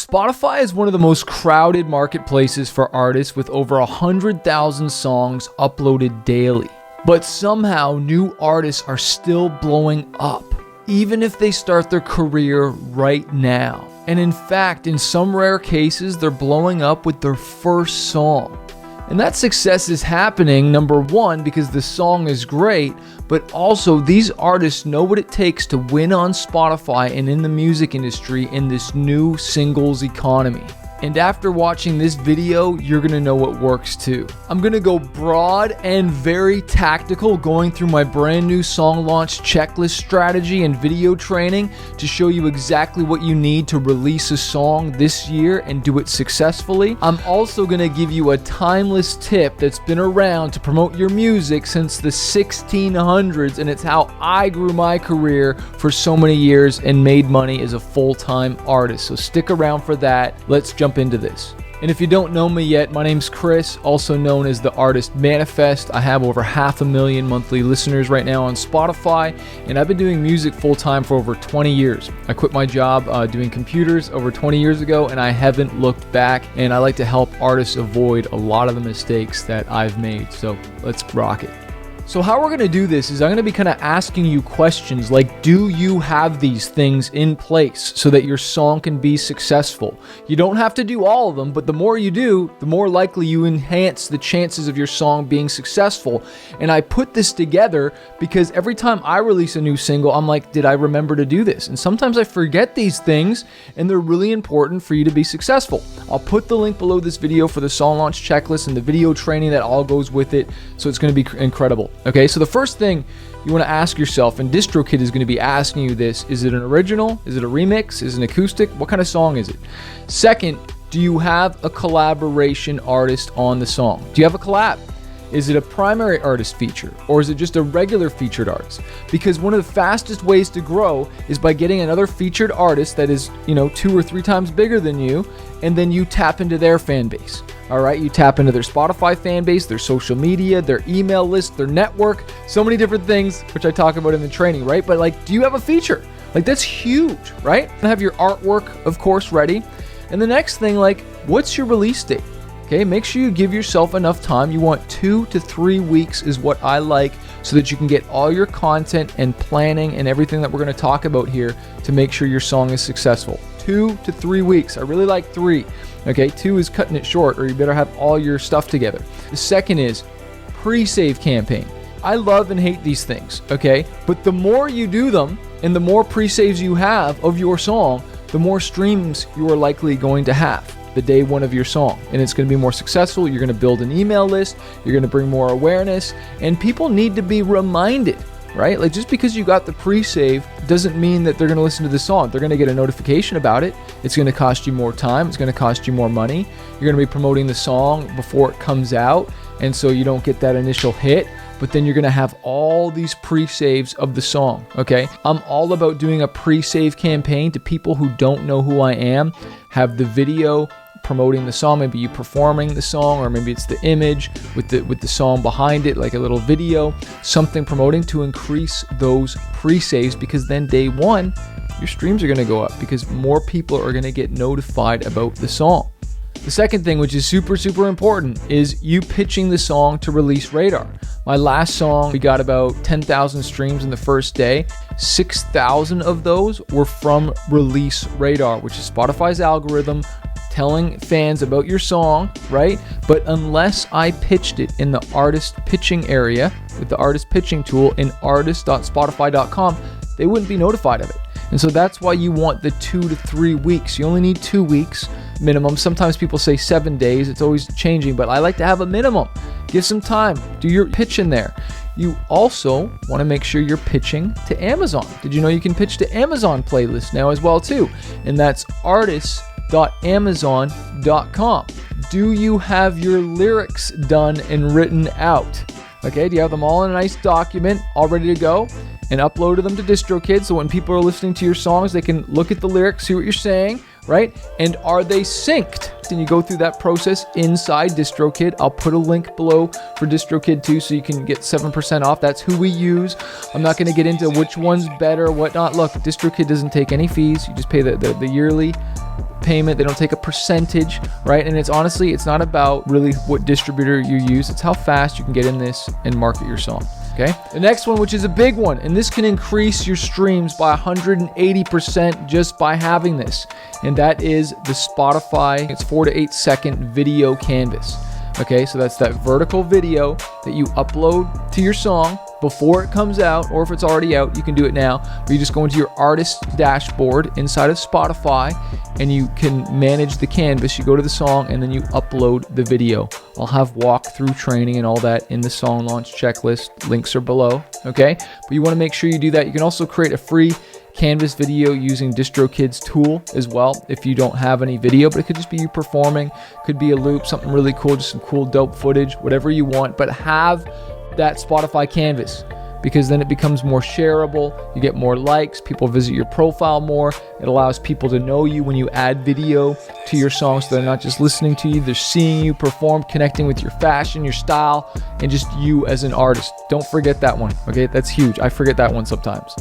Spotify is one of the most crowded marketplaces for artists with over 100,000 songs uploaded daily. But somehow new artists are still blowing up, even if they start their career right now. And in fact, in some rare cases, they're blowing up with their first song. And that success is happening, number one, because the song is great, but also these artists know what it takes to win on Spotify and in the music industry in this new singles economy. And after watching this video, you're gonna know what works too. I'm gonna go broad and very tactical, going through my brand new song launch checklist strategy and video training to show you exactly what you need to release a song this year and do it successfully. I'm also gonna give you a timeless tip that's been around to promote your music since the 1600s, and it's how I grew my career for so many years and made money as a full-time artist. So stick around for that. Let's jump into this. And if you don't know me yet, my name's Chris, also known as the Artist Manifest. I have over 500,000 monthly listeners right now on Spotify, and I've been doing music full-time for over 20 years. I quit my job doing computers over 20 years ago, and I haven't looked back, and I like to help artists avoid a lot of the mistakes that I've made. So let's rock it. So how we're going to do this is I'm going to be kind of asking you questions like, do you have these things in place so that your song can be successful? You don't have to do all of them, but the more you do, the more likely you enhance the chances of your song being successful. And I put this together because every time I release a new single, I'm like, did I remember to do this? And sometimes I forget these things, and they're really important for you to be successful. I'll put the link below this video for the song launch checklist and the video training that all goes with it. So it's going to be incredible. Okay, so the first thing you want to ask yourself, and DistroKid is going to be asking you this, is it an original? Is it a remix? Is it an acoustic? What kind of song is it? Second, do you have a collaboration artist on the song? Do you have a collab? Is it a primary artist feature, or is it just a regular featured artist? Because one of the fastest ways to grow is by getting another featured artist that is, 2 or 3 times bigger than you, and then you tap into their fan base. All right, you tap into their Spotify fan base, their social media, their email list, their network, so many different things, which I talk about in the training, right? But do you have a feature? That's huge, right? Have your artwork, of course, ready. And the next thing, what's your release date? Okay, make sure you give yourself enough time. You want 2 to 3 weeks is what I like, so that you can get all your content and planning and everything that we're going to talk about here to make sure your song is successful. 2 to 3 weeks. I really like 3. Okay, 2 is cutting it short, or you better have all your stuff together. The second is pre-save campaign. I love and hate these things, okay? But the more you do them and the more pre-saves you have of your song, the more streams you are likely going to have the day one of your song, and it's going to be more successful. You're going to build an email list, you're going to bring more awareness, and people need to be reminded, right? Just because you got the pre-save doesn't mean that they're going to listen to the song. They're going to get a notification about it. It's going to cost you more time. It's going to cost you more money. You're going to be promoting the song before it comes out, and so you don't get that initial hit. But then you're going to have all these pre-saves of the song, okay? I'm all about doing a pre-save campaign to people who don't know who I am, have the video promoting the song, maybe you performing the song, or maybe it's the image with the song behind it, like a little video, something promoting to increase those pre-saves, because then day one, your streams are going to go up because more people are going to get notified about the song. The second thing, which is super, super important, is you pitching the song to Release Radar. My last song, we got about 10,000 streams in the first day. 6,000 of those were from Release Radar, which is Spotify's algorithm telling fans about your song, right? But unless I pitched it in the artist pitching area with the artist pitching tool in artist.spotify.com, they wouldn't be notified of it. And so that's why you want the 2 to 3 weeks. You only need 2 weeks minimum. Sometimes people say 7 days. It's always changing, but I like to have a minimum. Give some time. Do your pitch in there. You also want to make sure you're pitching to Amazon. Did you know you can pitch to Amazon playlists now as well too? And that's artists.amazon.com. Do you have your lyrics done and written out? Okay, do you have them all in a nice document, all ready to go? And uploaded them to DistroKid, so when people are listening to your songs, they can look at the lyrics, see what you're saying, right? And are they synced? And you go through that process inside DistroKid. I'll put a link below for DistroKid too, so you can get 7% off. That's who we use. I'm not going to get into which one's better, whatnot. Look, DistroKid doesn't take any fees. You just pay the yearly payment. They don't take a percentage, right? And it's honestly, it's not about really what distributor you use. It's how fast you can get in this and market your song. Okay. The next one, which is a big one, and this can increase your streams by 180% just by having this, and that is the Spotify. It's 4 to 8 second video canvas. Okay, so that's that vertical video that you upload to your song before it comes out, or if it's already out, you can do it now. But you just go into your artist dashboard inside of Spotify and you can manage the canvas. You go to the song and then you upload the video. I'll have walkthrough training and all that in the song launch checklist. Links are below, okay? But you want to make sure you do that. You can also create a free Canvas video using DistroKid's tool as well if you don't have any video, but it could just be you performing, could be a loop, something really cool, just some cool dope footage, whatever you want, but have that Spotify canvas, because then it becomes more shareable. You get more likes, people visit your profile more. It allows people to know you when you add video to your song, so they're not just listening to you, they're seeing you perform, connecting with your fashion, your style, and just you as an artist. Don't forget that one, okay? That's huge. I forget that one sometimes.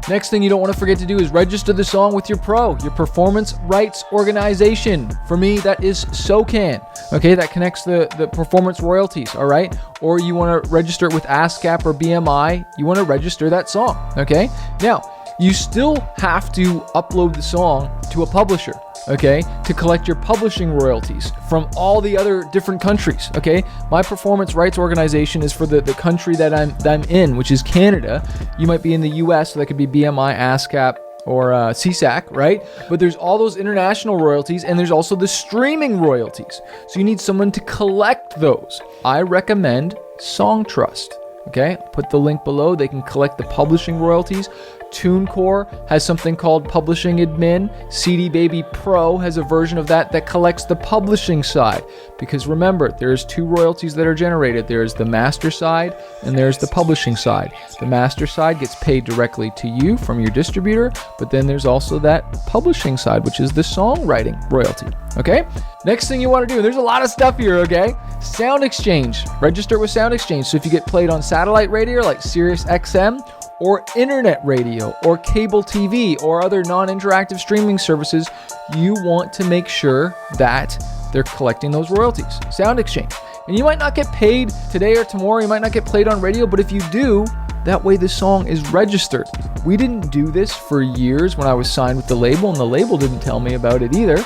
Next thing you don't want to forget to do is register the song with your pro, your performance rights organization. For me, that is SOCAN. Okay, that connects the performance royalties, all right? Or you want to register it with ASCAP or BMI, you want to register that song, okay? Now, you still have to upload the song to a publisher, okay, to collect your publishing royalties from all the other different countries, okay? My performance rights organization is for the country that I'm in, which is Canada. You might be in the US, so that could be BMI, ASCAP, or CSAC, right? But there's all those international royalties, and there's also the streaming royalties. So you need someone to collect those. I recommend Songtrust, okay? Put the link below. They can collect the publishing royalties. TuneCore has something called Publishing Admin. CD Baby Pro has a version of that collects the publishing side. Because remember, there's two royalties that are generated. There's the master side and there's the publishing side. The master side gets paid directly to you from your distributor, but then there's also that publishing side, which is the songwriting royalty. Okay? Next thing you want to do, there's a lot of stuff here, okay? Sound Exchange. Register with Sound Exchange. So if you get played on satellite radio like Sirius XM, or internet radio, or cable TV, or other non-interactive streaming services, you want to make sure that they're collecting those royalties. Sound Exchange. And you might not get paid today or tomorrow, you might not get played on radio, but if you do, that way the song is registered. We didn't do this for years when I was signed with the label, and the label didn't tell me about it either.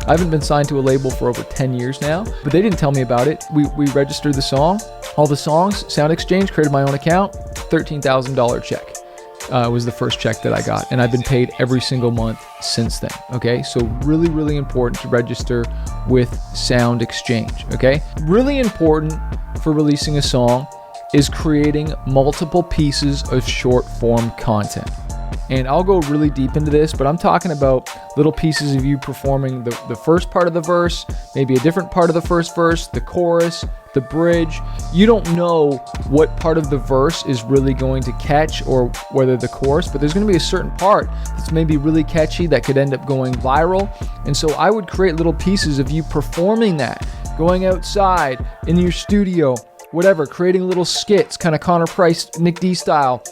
I haven't been signed to a label for over 10 years now, but they didn't tell me about it. We registered the song, all the songs, Sound Exchange, created my own account, $13,000 check. Was the first check that I got, and I've been paid every single month since then. Okay, so really, really important to register with Sound Exchange. Okay, really important for releasing a song is creating multiple pieces of short form content. And I'll go really deep into this, but I'm talking about little pieces of you performing the first part of the verse, maybe a different part of the first verse, the chorus, the bridge. You don't know what part of the verse is really going to catch, or whether the chorus, but there's going to be a certain part that's maybe really catchy that could end up going viral. And so I would create little pieces of you performing that, going outside, in your studio, whatever, creating little skits, kind of Connor Price, Nick D style.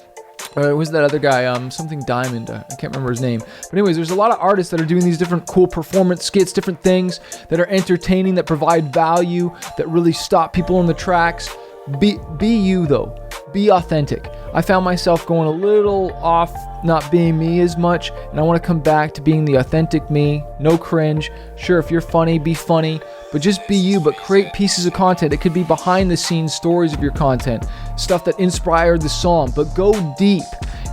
Was that other guy, something Diamond, I can't remember his name. But anyways, there's a lot of artists that are doing these different cool performance skits, different things that are entertaining, that provide value, that really stop people on the tracks. Be you though. Be authentic. I found myself going a little off, not being me as much, and I want to come back to being the authentic me. No cringe. Sure, if you're funny, be funny, but just be you, but create pieces of content. It could be behind the scenes stories of your content, stuff that inspired the song, but go deep.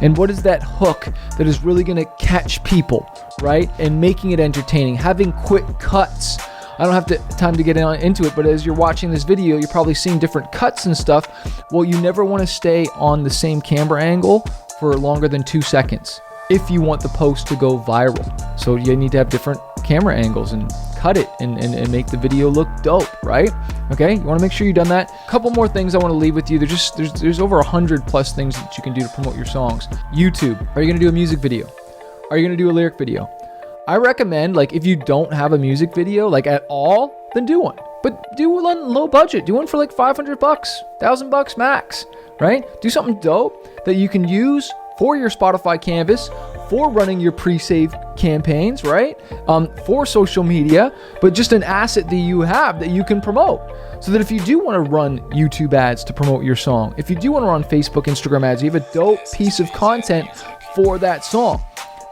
And what is that hook that is really going to catch people, right? And making it entertaining, having quick cuts. I don't have time to get into it, but as you're watching this video, you're probably seeing different cuts and stuff. Well, you never want to stay on the same camera angle for longer than 2 seconds if you want the post to go viral. So you need to have different camera angles and cut it and make the video look dope, right? Okay, you want to make sure you've done that. A couple more things I want to leave with you. There's over 100 plus things that you can do to promote your songs. YouTube. Are you going to do a music video? Are you going to do a lyric video? I recommend, like, if you don't have a music video, like, at all, then do one. But do one low budget. Do one for like $500, $1,000 max, right? Do something dope that you can use for your Spotify canvas, for running your pre-save campaigns, right? For social media, but just an asset that you have that you can promote. So that if you do want to run YouTube ads to promote your song, if you do want to run Facebook, Instagram ads, you have a dope piece of content for that song.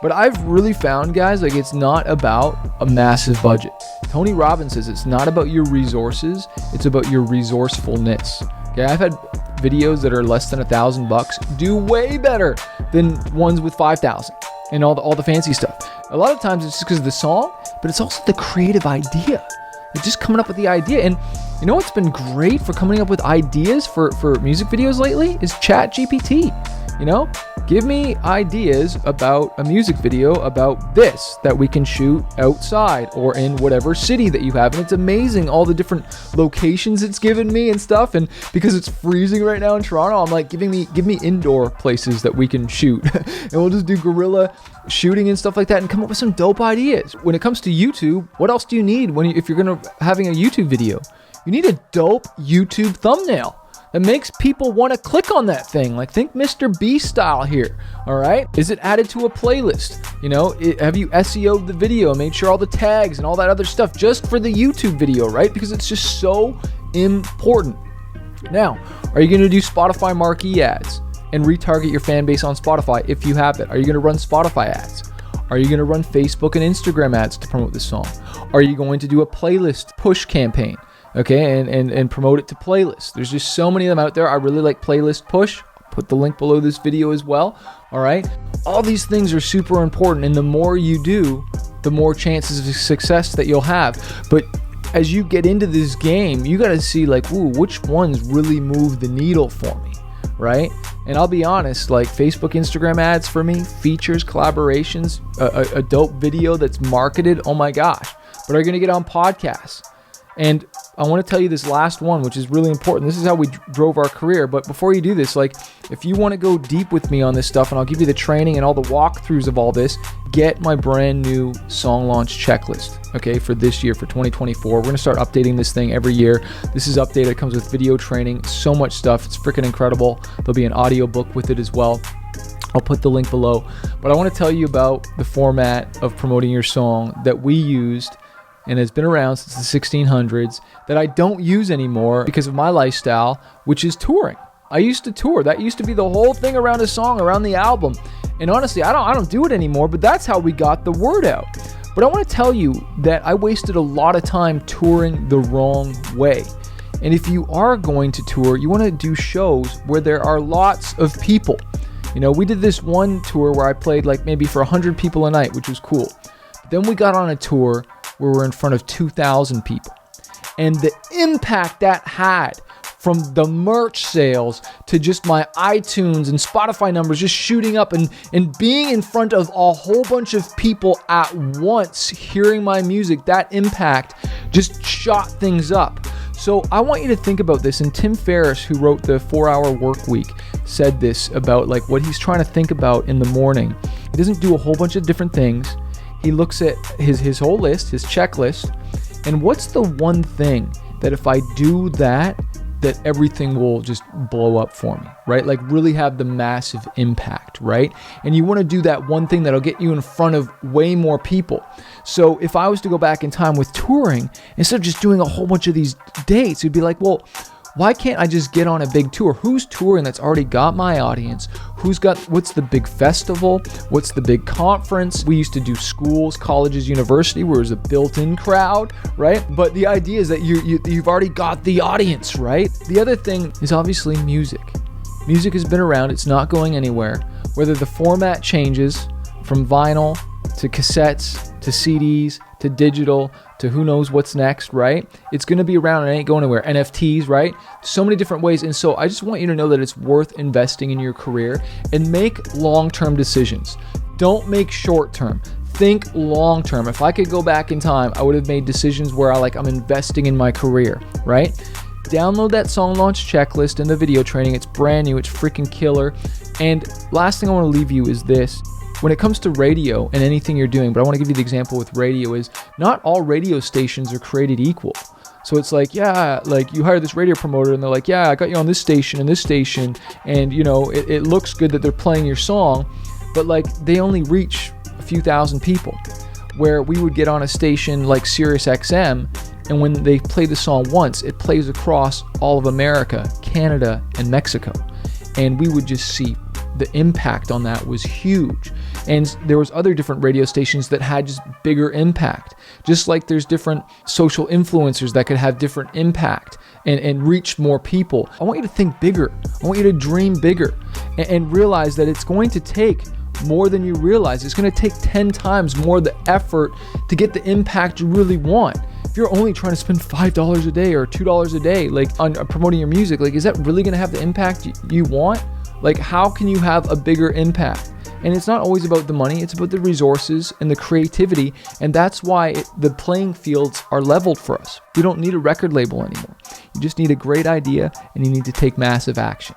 But I've really found, guys, like, it's not about a massive budget. Tony Robbins says it's not about your resources, it's about your resourcefulness. Okay, I've had videos that are less than $1,000 do way better than ones with 5,000 and all the fancy stuff. A lot of times it's just because of the song, but it's also the creative idea. It's just coming up with the idea. And you know what's been great for coming up with ideas for music videos lately is ChatGPT. You know, give me ideas about a music video about this that we can shoot outside or in whatever city that you have. And it's amazing all the different locations it's given me and stuff. And because it's freezing right now in Toronto, I'm like, give me indoor places that we can shoot. And we'll just do guerrilla shooting and stuff like that and come up with some dope ideas. When it comes to YouTube, what else do you need if you're having a YouTube video? You need a dope YouTube thumbnail that makes people want to click on that thing. Like, think Mr. Beast style here, all right? Is it added to a playlist? You know, have you SEO'd the video, made sure all the tags and all that other stuff just for the YouTube video, right? Because it's just so important. Now, are you going to do Spotify marquee ads and retarget your fan base on Spotify if you have it? Are you going to run Spotify ads? Are you going to run Facebook and Instagram ads to promote this song? Are you going to do a playlist push campaign? Okay, and promote it to playlists. There's just so many of them out there. I really like Playlist Push. I'll put the link below this video as well. All right, all these things are super important, and the more you do, the more chances of success that you'll have. But as you get into this game, you got to see, like, ooh, which ones really move the needle for me, right? And I'll be honest, like, Facebook, Instagram ads for me, features, collaborations, a dope video that's marketed, oh my gosh. But are you going to get on podcasts? And I want to tell you this last one, which is really important. This is how we drove our career. But before you do this, like, if you want to go deep with me on this stuff, and I'll give you the training and all the walkthroughs of all this, get my brand new song launch checklist, okay, for this year, for 2024. We're going to start updating this thing every year. This is updated. It comes with video training, so much stuff. It's freaking incredible. There'll be an audio book with it as well. I'll put the link below. But I want to tell you about the format of promoting your song that we used and has been around since the 1600s that I don't use anymore because of my lifestyle, which is touring. I used to tour. That used to be the whole thing around a song, around the album. And honestly, I don't do it anymore, but that's how we got the word out. But I want to tell you that I wasted a lot of time touring the wrong way. And if you are going to tour, you want to do shows where there are lots of people. You know, we did this one tour where I played like maybe for 100 people a night, which was cool. But then we got on a tour where we're in front of 2,000 people. And the impact that had from the merch sales to just my iTunes and Spotify numbers just shooting up and being in front of a whole bunch of people at once hearing my music, that impact just shot things up. So I want you to think about this. And Tim Ferriss, who wrote the 4-Hour Workweek, said this about like what he's trying to think about in the morning. He doesn't do a whole bunch of different things. He looks at his whole list, his checklist, and what's the one thing that if I do that everything will just blow up for me, right? Like really have the massive impact, right? And you want to do that one thing that'll get you in front of way more people. So if I was to go back in time with touring, instead of just doing a whole bunch of these dates, it'd be like, well, why can't I just get on a big tour? Who's touring that's already got my audience? What's the big festival? What's the big conference? We used to do schools, colleges, university, where there's a built-in crowd, right? But the idea is that you've already got the audience, right? The other thing is obviously music. Music has been around. It's not going anywhere. Whether the format changes from vinyl to cassettes to CDs to digital to who knows what's next, right? It's going to be around and it ain't going anywhere. NFTs, right? So many different ways. And so I just want you to know that it's worth investing in your career and make long-term decisions. Don't make short-term. Think long-term. If I could go back in time, I would have made decisions where I'm investing in my career, right? Download that song launch checklist and the video training. It's brand new. It's freaking killer. And last thing I want to leave you is this. when it comes to radio and anything you're doing, but I want to give you the example with radio, is not all radio stations are created equal. So it's like, yeah, like you hire this radio promoter and they're like, yeah, I got you on this station and this station, and you know, it looks good that they're playing your song, but like they only reach a few thousand people. Where we would get on a station like Sirius XM, and when they play the song once, it plays across all of America, Canada, and Mexico. And we would just see the impact on that was huge. And there was other different radio stations that had just bigger impact. Just like there's different social influencers that could have different impact and reach more people. I want you to think bigger. I want you to dream bigger and realize that it's going to take more than you realize. It's going to take 10 times more the effort to get the impact you really want. If you're only trying to spend $5 a day or $2 a day like on promoting your music, like is that really going to have the impact you want? Like how can you have a bigger impact? And it's not always about the money, it's about the resources and the creativity, and that's why the playing fields are leveled for us. You don't need a record label anymore. You just need a great idea and you need to take massive action.